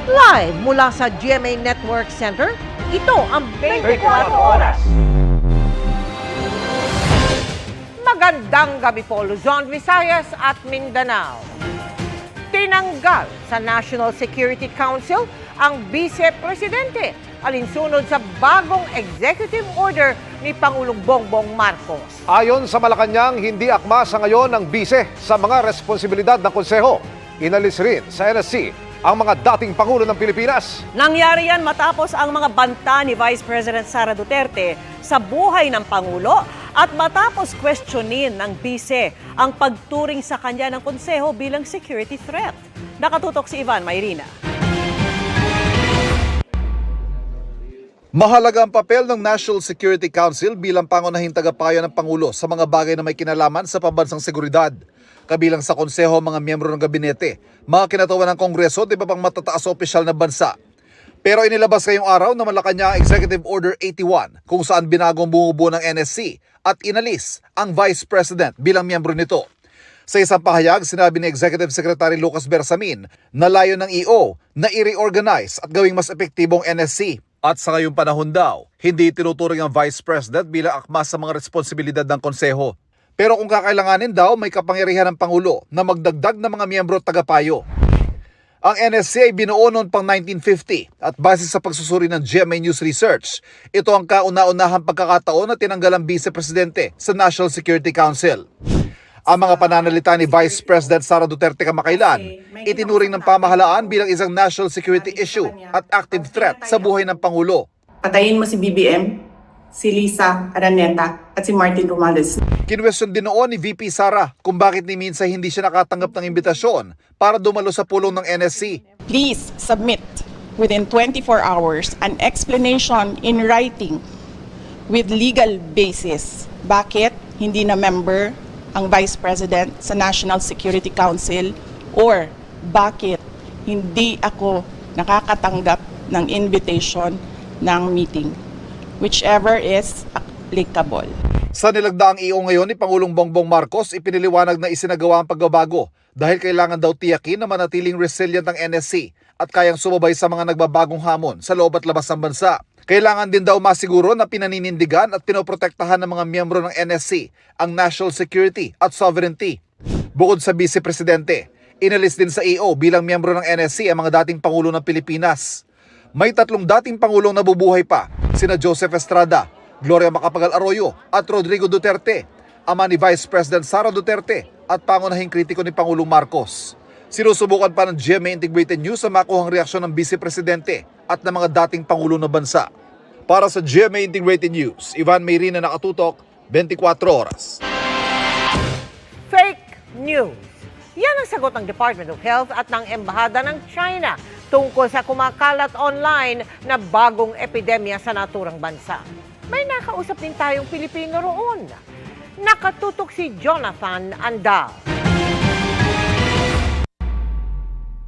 Live mula sa GMA Network Center, ito ang 24 Oras. Magandang gabi po Luzon, Visayas at Mindanao. Tinanggal sa National Security Council ang Vice Presidente alinsunod sa bagong executive order ni Pangulong Bongbong Marcos. Ayon sa Malacanang, hindi akma sa ngayon ang bise sa mga responsibilidad ng konseho. Inalis rin sa NSC ang mga dating Pangulo ng Pilipinas. Nangyari yan matapos ang mga banta ni Vice President Sara Duterte sa buhay ng Pangulo at matapos questionin ng bise ang pagturing sa kanya ng konseho bilang security threat. Nakatutok si Ivan Mayrina. Mahalaga ang papel ng National Security Council bilang pangunahing tagapayo ng Pangulo sa mga bagay na may kinalaman sa pambansang seguridad. Kabilang sa konseho mga miyembro ng gabinete, mga kinatawan ng Kongreso at iba pang matataas o opisyal na bansa. Pero inilabas ngayong araw na Malacanang Executive Order 81 kung saan binagong bumubuo ng NSC at inalis ang Vice President bilang miyembro nito. Sa isang pahayag, sinabi ni Executive Secretary Lucas Bersamin na layo ng EO na i-reorganize at gawing mas epektibong NSC. At sa ngayong panahon daw, hindi tinuturing ang Vice President bilang akma sa mga responsibilidad ng konseho. Pero kung kakailanganin daw, may kapangyarihan ng Pangulo na magdagdag ng mga miyembro at tagapayo. Ang NSC ay binuo noon pang 1950 at base sa pagsusuri ng GMA News Research, ito ang kauna-unahang pagkakataon na tinanggal ang Vice Presidente sa National Security Council. Ang mga pananalita ni Vice President Sara Duterte kamakailan, itinuring ng pamahalaan bilang isang national security issue at active threat sa buhay ng Pangulo. Patayin mo si BBM, si Lisa Araneta at si Martin Romualdez. Kinwestiyon din noon ni VP Sara kung bakit ni minsan hindi siya nakatanggap ng imbitasyon para dumalo sa pulong ng NSC. Please submit within 24 hours an explanation in writing with legal basis. Bakit hindi na member ang Vice President sa National Security Council or bakit hindi ako nakakatanggap ng invitation ng meeting, whichever is applicable. Sa nilagdaang EO ngayon ni Pangulong Bongbong Marcos, ipiniliwanag na isinagawa ang pagbabago dahil kailangan daw tiyakin na manatiling resilient ang NSC at kayang sumabay sa mga nagbabagong hamon sa loob at labas ng bansa. Kailangan din daw masiguro na pinaninindigan at pinoprotektahan ng mga miyembro ng NSC ang national security at sovereignty. Bukod sa Vice Presidente, inalis din sa EO bilang miyembro ng NSC ang mga dating Pangulo ng Pilipinas. May 3 dating Pangulong nabubuhay pa, sina Joseph Estrada, Gloria Macapagal Arroyo at Rodrigo Duterte, ama ni Vice President Sara Duterte at pangunahing kritiko ni Pangulong Marcos. Sinusubukan pa ng GMA Integrated News sa makuhang reaksyon ng Vice Presidente at ng mga dating Pangulo ng bansa. Para sa GMA Integrated News, Ivan Mayrina, nakatutok, 24 Oras. Fake news. Yan ang sagot ng Department of Health at ng Embahada ng China tungkol sa kumakalat online na bagong epidemya sa naturang bansa. May nakausap din tayong Pilipino roon. Nakatutok si Jonathan Andal.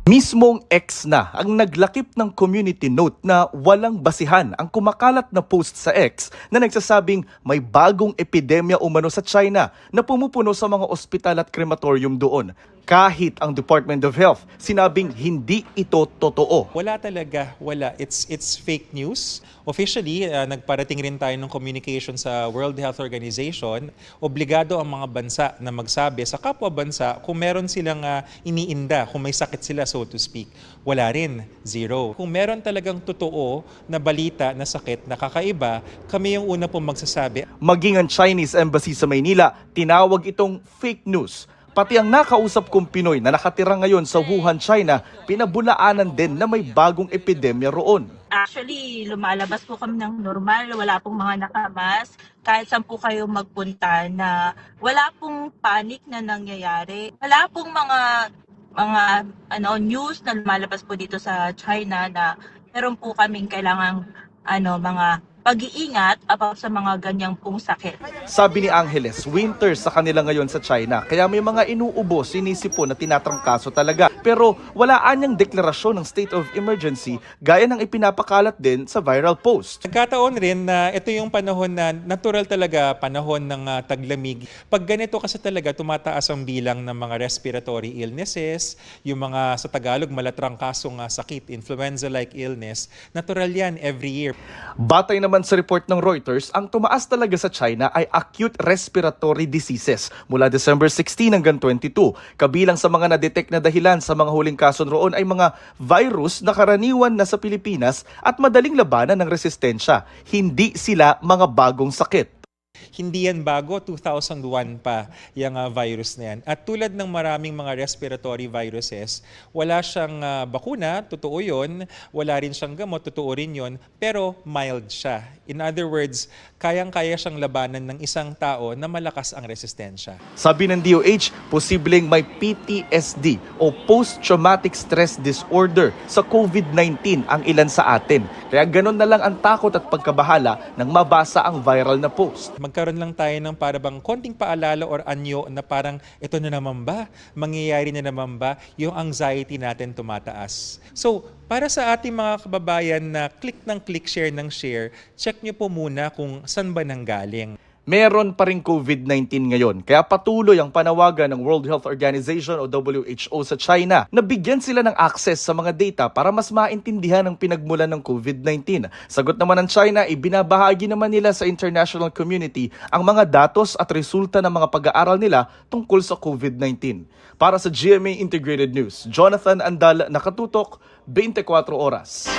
Mismong X na ang naglakip ng community note na walang basihan ang kumakalat na post sa X na nagsasabing may bagong epidemya umano sa China na pumupuno sa mga ospital at crematorium doon. Kahit ang Department of Health sinabing hindi ito totoo. Wala talaga, wala. It's fake news. Officially, nagparating rin tayo ng communication sa World Health Organization. Obligado ang mga bansa na magsabi sa kapwa bansa kung meron silang iniinda, kung may sakit sila, so to speak. Wala rin, zero. Kung meron talagang totoo na balita na sakit na kakaiba, kami yung una pong magsasabi. Maging ang Chinese Embassy sa Maynila, tinawag itong fake news. Pati ang nakausap kong Pinoy na nakatira ngayon sa Wuhan, China, pinabulaanan din na may bagong epidemya roon. Actually, lumalabas po kami ng normal, wala pong mga nakamas. Kahit saan po kayo magpunta na wala pong panic na nangyayari. Wala pong mga news na lumalabas po dito sa China na meron po kaming kailangang mga pag-iingat about sa mga ganyang pong sakit. Sabi ni Angeles, winter sa kanila ngayon sa China, kaya may mga inuubo, sinisipon na tinatrangkaso talaga. Pero wala anyang deklarasyon ng state of emergency gaya ng ipinapakalat din sa viral post. Nagkataon rin na ito yung panahon na natural talaga, panahon ng taglamig. Pag ganito kasi talaga, tumataas ang bilang ng mga respiratory illnesses, yung mga sa Tagalog malatrangkasong sakit, influenza-like illness. Natural yan every year. Batay naman sa report ng Reuters, ang tumaas talaga sa China ay acute respiratory diseases mula December 16 hanggang 22. Kabilang sa mga na-detect na dahilan sa mga huling kaso roon ay mga virus na karaniwan na sa Pilipinas at madaling labanan ng resistensya. Hindi sila mga bagong sakit. Hindi yan bago, 2001 pa yung virus na yan. At tulad ng maraming mga respiratory viruses, wala siyang bakuna, totoo yun. Wala rin siyang gamot, totoo rin yun. Pero mild siya. In other words, kayang-kaya siyang labanan ng isang tao na malakas ang resistensya. Sabi ng DOH, posibleng may PTSD o Post-Traumatic Stress Disorder sa COVID-19 ang ilan sa atin. Kaya ganun na lang ang takot at pagkabahala nang mabasa ang viral na post. Magkaroon lang tayo ng parang konting paalala or anyo na parang ito na naman ba? Mangyayari na naman ba? Yung anxiety natin tumataas. So, para sa ating mga kababayan na click ng click, share ng share, check nyo po muna kung saan ba nanggaling. Meron pa rin COVID-19 ngayon, kaya patuloy ang panawagan ng World Health Organization o WHO sa China na bigyan sila ng access sa mga data para mas maintindihan ang pinagmulan ng COVID-19. Sagot naman ng China, ibinabahagi naman nila sa international community ang mga datos at resulta ng mga pag-aaral nila tungkol sa COVID-19. Para sa GMA Integrated News, Jonathan Andal, nakatutok, 24 oras.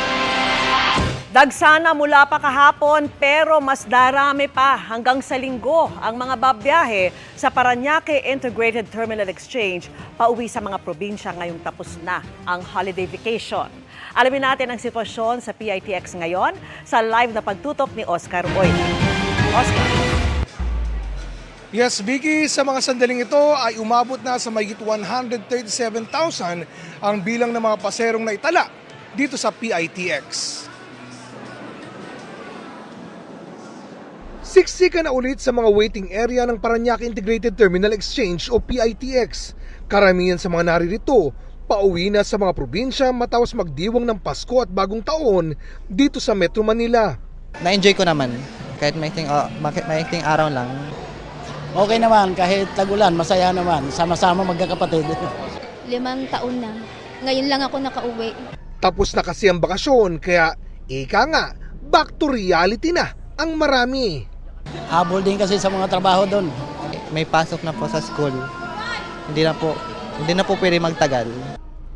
Dagsana mula pa kahapon pero mas darami pa hanggang sa linggo ang mga babiyahe sa Parañaque Integrated Terminal Exchange pauwi sa mga probinsya ngayong tapos na ang holiday vacation. Alamin natin ang sitwasyon sa PITX ngayon sa live na pagtutok ni Oscar Oy. Oscar. Yes, Vicky, sa mga sandaling ito ay umabot na sa mahigit 137,000 ang bilang ng mga paserong na itala dito sa PITX. Siksika na ulit sa mga waiting area ng Parañaque Integrated Terminal Exchange o PITX. Karamihan sa mga naririto, pauwi na sa mga probinsya matapos magdiwang ng Pasko at Bagong Taon dito sa Metro Manila. Na-enjoy ko naman, kahit maikling araw lang. Okay naman, kahit tagulan, masaya naman, sama-sama magkakapatid. 5 taon na, ngayon lang ako nakauwi. Tapos na kasi ang bakasyon, kaya ika nga, back to reality na ang marami. Habol din kasi sa mga trabaho doon. May pasok na po sa school. Hindi na po pwede magtagal.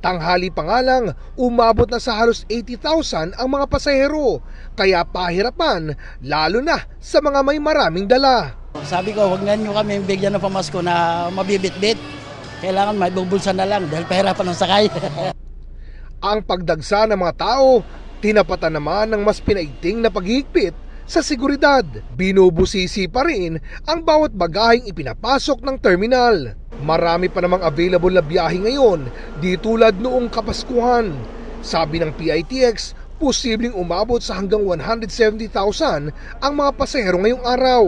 Tanghali pa nga lang, umabot na sa halos 80,000 ang mga pasahero. Kaya pahirapan, lalo na sa mga may maraming dala. Sabi ko, huwag nyo kami bigyan ng pamasko na mabibit-bit. Kailangan may bubulsa na lang dahil pahirapan ng sakay. Ang pagdagsa ng mga tao, tinapatan naman ng mas pinaigting na paghihigpit sa seguridad. Binubusisi pa rin ang bawat bagaheng ipinapasok ng terminal. Marami pa namang available na biyahe ngayon, di tulad noong Kapaskuhan. Sabi ng PITX, posibleng umabot sa hanggang 170,000 ang mga pasahero ngayong araw.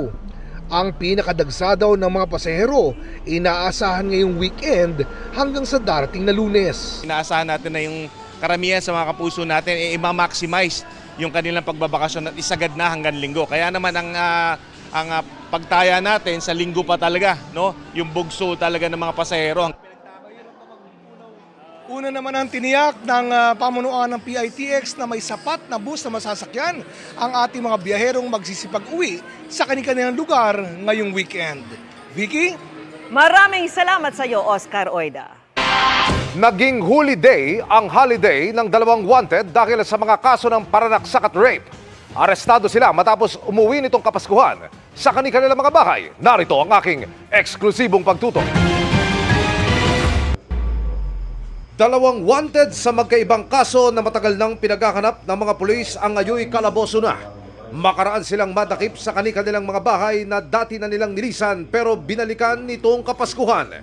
Ang pinakadagsa daw ng mga pasahero, inaasahan ngayong weekend hanggang sa darating na Lunes. Inaasahan natin na yung karamihan sa mga kapuso natin i-maximize yung kanilang pagbabakasyon at isagad na hanggang linggo. Kaya naman ang pagtaya natin sa linggo pa talaga, no? Yung bugso talaga ng mga pasahero. Una naman ang tiniyak ng pamunuan ng PITX na may sapat na bus na masasakyan ang ating mga biyaherong magsisipag-uwi sa kanilang lugar ngayong weekend. Vicky? Maraming salamat sa iyo, Oscar Oida. Naging holiday ang holiday ng dalawang wanted dahil sa mga kaso ng paranaksak at rape. Arestado sila matapos umuwi nitong Kapaskuhan sa kanilang mga bahay. Narito ang aking eksklusibong pagtutok. Dalawang wanted sa magkaibang kaso na matagal nang pinaghahanap ng mga pulis ang ngayoy kalaboso na. Makaraan silang madakip sa kanilang mga bahay na dati na nilang nilisan pero binalikan nitong Kapaskuhan.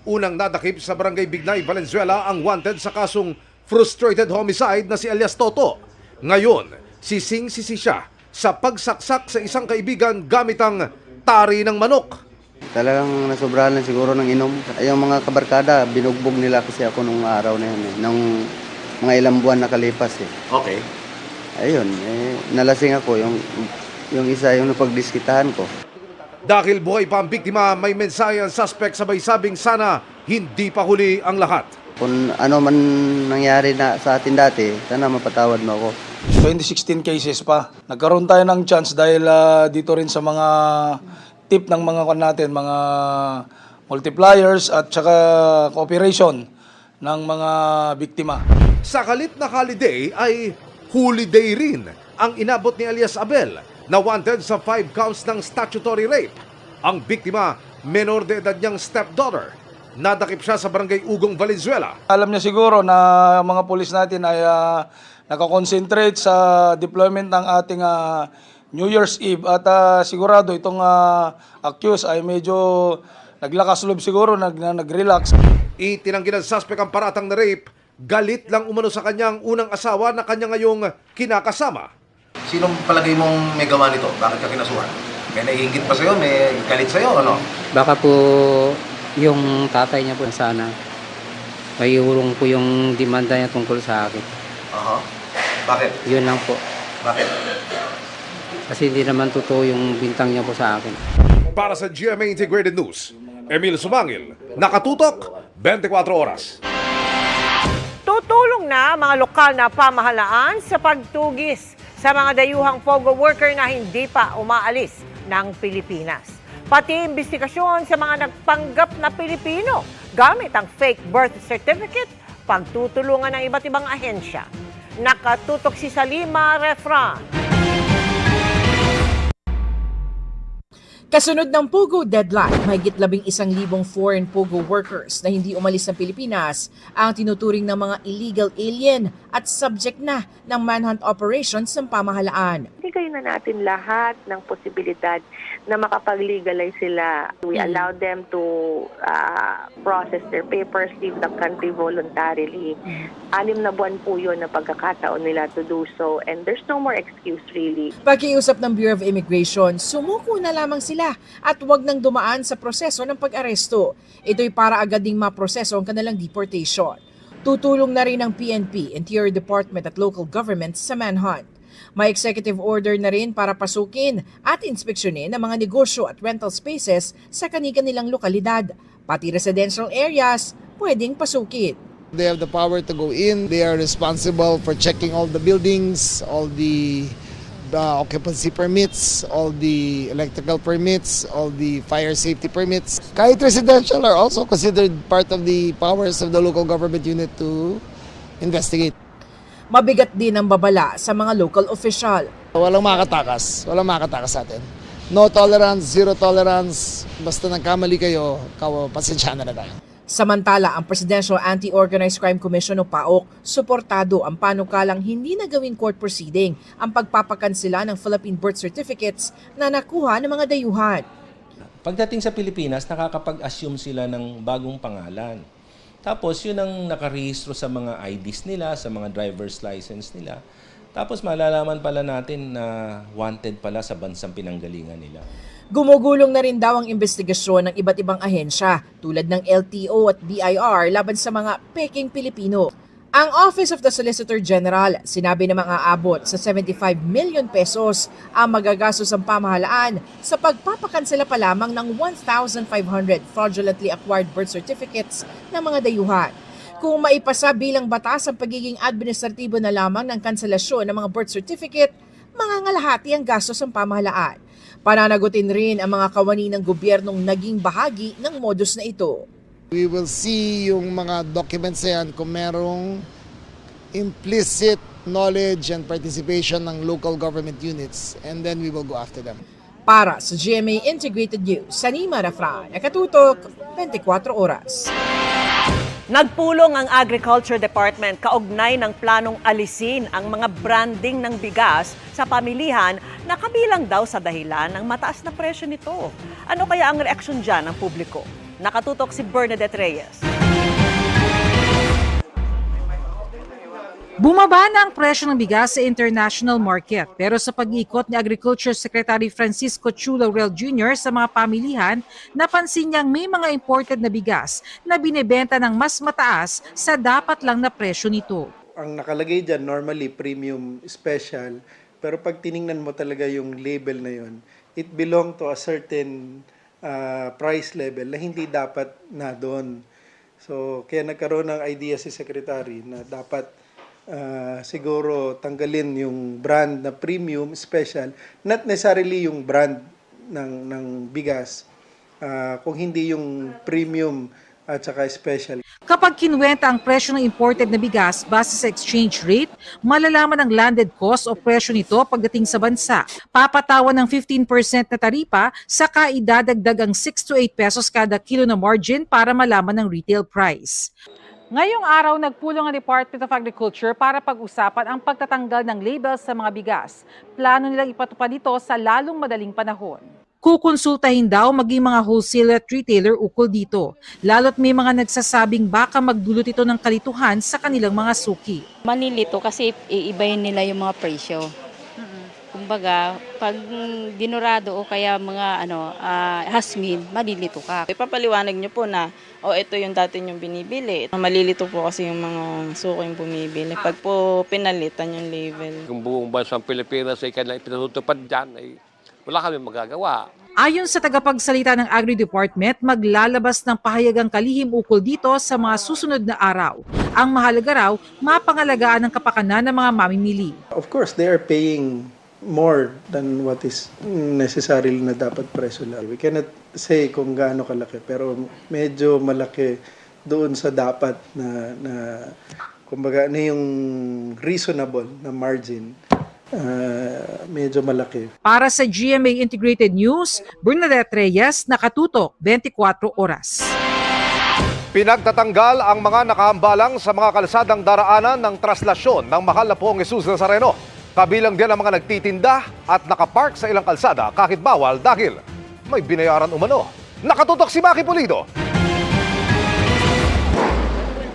Unang nadakip sa Barangay Bignay, Valenzuela ang wanted sa kasong frustrated homicide na si alias Toto. Ngayon, sising-sisi siya sa pagsaksak sa isang kaibigan gamit ang tari ng manok. Talagang nasobrahan lang siguro ng inom. Yung mga kabarkada, binugbog nila kasi ako nung araw na yun. Nung mga ilang buwan nakalipas eh. Okay. Ayun, nalasing ako. Yung isa, yung napagdiskitahan ko. Dahil buhay pa ang biktima, may mensahe ang suspect sabay sabing sana hindi pa huli ang lahat. Kung ano man nangyari na sa atin dati, sana mapatawad mo ako. 2016 cases pa. Nagkaroon tayo ng chance dahil dito rin sa mga tip ng mga natin, mga multipliers at saka cooperation ng mga biktima. Sa kalit na holiday ay holiday rin ang inabot ni alias Abel na wanted sa 5 counts ng statutory rape. Ang biktima, menor de edad niyang stepdaughter. Nadakip siya sa barangay Ugong, Valenzuela. Alam niya siguro na mga pulis natin ay nakakonsentrate sa deployment ng ating New Year's Eve at sigurado itong accused ay medyo naglakas loob siguro, nag-relax. Itinanggi ng suspect ang paratang na rape. Galit lang umano sa kanyang unang asawa na kanya ngayong kinakasama. Sinong palagay mong may gawa nito? Bakit ka kinasuhan? May naiingit pa sa'yo? May galit sa'yo? Ano? Baka po yung tatay niya po sana. May urong po yung demanda niya tungkol sa akin. Bakit? Yun lang po. Bakit? Kasi hindi naman totoo yung bintang niya po sa akin. Para sa GMA Integrated News, Emil Sumangil, nakatutok, 24 oras. Tutulong na mga lokal na pamahalaan sa pagtugis sa mga dayuhang POGO worker na hindi pa umaalis ng Pilipinas. Pati investigasyon sa mga nagpanggap na Pilipino gamit ang fake birth certificate, pagtutulungan ng iba't ibang ahensya. Nakatutok si Salima Refran. Kasunod ng POGO deadline, mahigit 11,000 foreign POGO workers na hindi umalis ng Pilipinas ang tinuturing ng mga illegal alien at subject na ng manhunt operations ng pamahalaan. Bigay na natin lahat ng posibilidad na makapag-legalize sila. We allow them to process their papers, leave the country voluntarily. 6 na buwan po yun na pagkakataon nila to do so, and there's no more excuse really. Pakiusap ng Bureau of Immigration, sumuko na lamang sila at huwag nang dumaan sa proseso ng pag-aresto. Ito'y para agad ding maproseso ang kanilang deportation. Tutulong na rin ang PNP, Interior Department at local governments sa manhunt. May executive order na rin para pasukin at inspeksyonin ang mga negosyo at rental spaces sa kani-kanilang lokalidad. Pati residential areas, pwedeng pasukin. They have the power to go in. They are responsible for checking all the buildings, all the occupancy permits, all the electrical permits, all the fire safety permits. Kahit residential are also considered part of the powers of the local government unit to investigate. Mabigat din ang babala sa mga local official. Walang makakatakas sa atin. No tolerance, zero tolerance. Basta nagkamali kayo, pasensya na tayo. Samantala, ang Presidential Anti-Organized Crime Commission o PAOK, suportado ang panukalang hindi na gawing court proceeding ang pagpapakansela ng Philippine birth certificates na nakuha ng mga dayuhan. Pagdating sa Pilipinas, nakakapag-assume sila ng bagong pangalan. Tapos yun ang nakarehistro sa mga IDs nila, sa mga driver's license nila. Tapos malalaman pala natin na wanted pala sa bansang pinanggalingan nila. Gumugulong na rin daw ang investigasyon ng iba't ibang ahensya tulad ng LTO at BIR laban sa mga peking Pilipino. Ang Office of the Solicitor General sinabi na maaabot sa 75 million pesos ang magagastos ng pamahalaan sa pagpapakansela pa lamang ng 1,500 fraudulently acquired birth certificates ng mga dayuhan. Kung maipasa bilang batas ang pagiging administratibo na lamang ng kanselasyon ng mga birth certificate, mangangalahati ang gastos ng pamahalaan. Pananagutin rin ang mga kawani ng gobyernong naging bahagi ng modus na ito. We will see yung mga documents na yan kung merong implicit knowledge and participation ng local government units, and then we will go after them. Para sa GMA Integrated News, Salima Refran, nakatutok 24 oras. Nagpulong ang Agriculture Department kaugnay ng planong alisin ang mga branding ng bigas sa pamilihan na kabilang daw sa dahilan ng mataas na presyo nito. Ano kaya ang reaksyon dyan ng publiko? Nakatutok si Bernadette Reyes. Bumaba na ang presyo ng bigas sa international market pero sa pag-iikot ni Agriculture Secretary Francisco Chu Laurel Jr. sa mga pamilihan, napansin niyang may mga imported na bigas na binebenta ng mas mataas sa dapat lang na presyo nito. Ang nakalagay dyan normally premium special, pero pag tiningnan mo talaga yung label na yun, it belong to a certain price level na hindi dapat na doon. So kaya nagkaroon ng idea si Secretary na dapat siguro tanggalin yung brand na premium special, not necessarily yung brand ng bigas, kung hindi yung premium at saka special. Kapag kinuwenta ang presyo ng imported na bigas base sa exchange rate, malalaman ang landed cost o presyo nito pagdating sa bansa. Papatawan ng 15% na taripa, saka idadagdag ang 6 to 8 pesos kada kilo na margin para malaman ang retail price. Ngayong araw, nagpulong ang Department of Agriculture para pag-usapan ang pagtatanggal ng labels sa mga bigas. Plano nilang ipatupad ito sa lalong madaling panahon. Kukonsultahin daw maging mga wholesaler at retailer ukol dito, lalo't may mga nagsasabing baka magdulot ito ng kalituhan sa kanilang mga suki. Manilito kasi iibayin nila yung mga presyo. Kumbaga, pag dinurado o kaya mga hasmin, malilito ka. Ipapaliwanag nyo po na, ito yung dati yung binibili. Malilito po kasi yung mga suko yung bumibili. Pag po pinalitan yung label. Kung buong bansang Pilipinas ay kailangan pinatutupad dyan, ay wala kami magagawa. Ayon sa tagapagsalita ng Agri-Department, maglalabas ng pahayagang kalihim ukol dito sa mga susunod na araw. Ang mahalaga raw, mapangalagaan ang kapakanan ng mga mamimili. Of course, they are paying more than what is necessary na dapat presyo lang. We cannot say kung gaano kalaki, pero medyo malaki doon sa dapat na kumbaga na yung reasonable na margin. Medyo malaki. Para sa GMA Integrated News, Bernadette Reyes, Nakatutok, 24 Oras. Pinagtatanggal ang mga nakahambalang sa mga kalsadang daraanan ng traslasyon ng mahal na Poong Jesus Nazareno. Kabilang din ang mga nagtitinda at nakapark sa ilang kalsada kahit bawal dahil may binayaran umano. Nakatutok si Maki Pulido.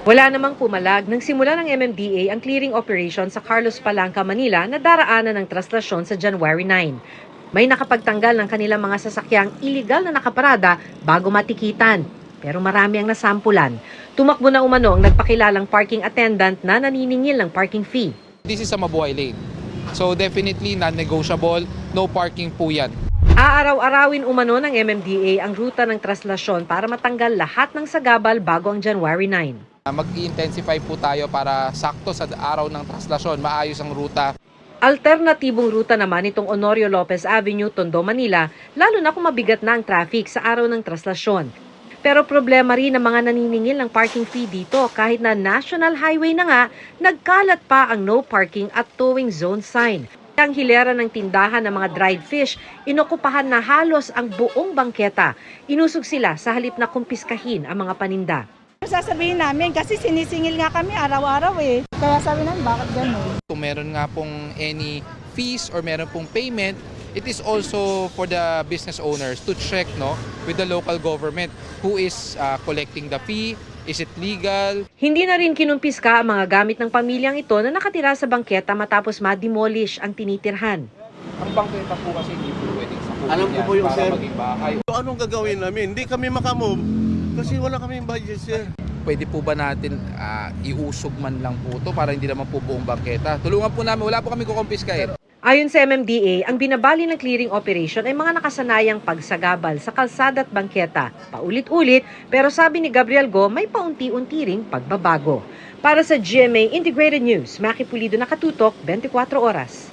Wala namang pumalag nang simula ng MMDA ang clearing operation sa Carlos Palanca, Manila na daraanan ng traslasyon sa January 9. May nakapagtanggal ng kanilang mga sasakyang iligal na nakaparada bago matikitan. Pero marami ang nasampulan. Tumakbo na umano ang nagpakilalang parking attendant na naniningil ng parking fee. This is a mabuhay lane. So definitely non-negotiable, no parking po yan. Aaraw-arawin umano ng MMDA ang ruta ng traslasyon para matanggal lahat ng sagabal bago ang January 9. Mag-i-intensify po tayo para sakto sa araw ng traslasyon, maayos ang ruta. Alternatibong ruta naman itong Honorio Lopez Avenue, Tondo, Manila, lalo na kung mabigat na ang traffic sa araw ng traslasyon. Pero problema rin ang mga naniningil ng parking fee dito kahit na national highway na nga, nagkalat pa ang no parking at towing zone sign. Ang hilera ng tindahan ng mga dried fish, inokupahan na halos ang buong bangketa. Inusog sila sa halip na kumpiskahin ang mga paninda. Sasabihin namin kasi sinisingil nga kami araw-araw eh. Kaya sabi namin bakit gano'n? Kung meron nga pong any fees or meron pong payment, it is also for the business owners to check with the local government who is collecting the fee. Is it legal? Hindi na rin kinumpiska ang mga gamit ng pamilyang ito na nakatira sa bangketa matapos ma-demolish ang tinitirhan. Ang bangketa po kasi hindi po pwedeng sakunin. Alam ko po yung sir. Bahay. Anong gagawin namin? Hindi kami makamove kasi wala kaming budget sir. Pwede po ba natin iusog man lang po ito para hindi naman po buong bangketa? Tulungan po namin, wala po kami kukumpiskahin. Ayon sa MMDA, ang binabali ng clearing operation ay mga nakasanayang pagsagabal sa kalsada at bangketa. Paulit-ulit, pero sabi ni Gabriel Go, may paunti-unti ring pagbabago. Para sa GMA Integrated News, Maki Pulido, Nakatutok, 24 Oras.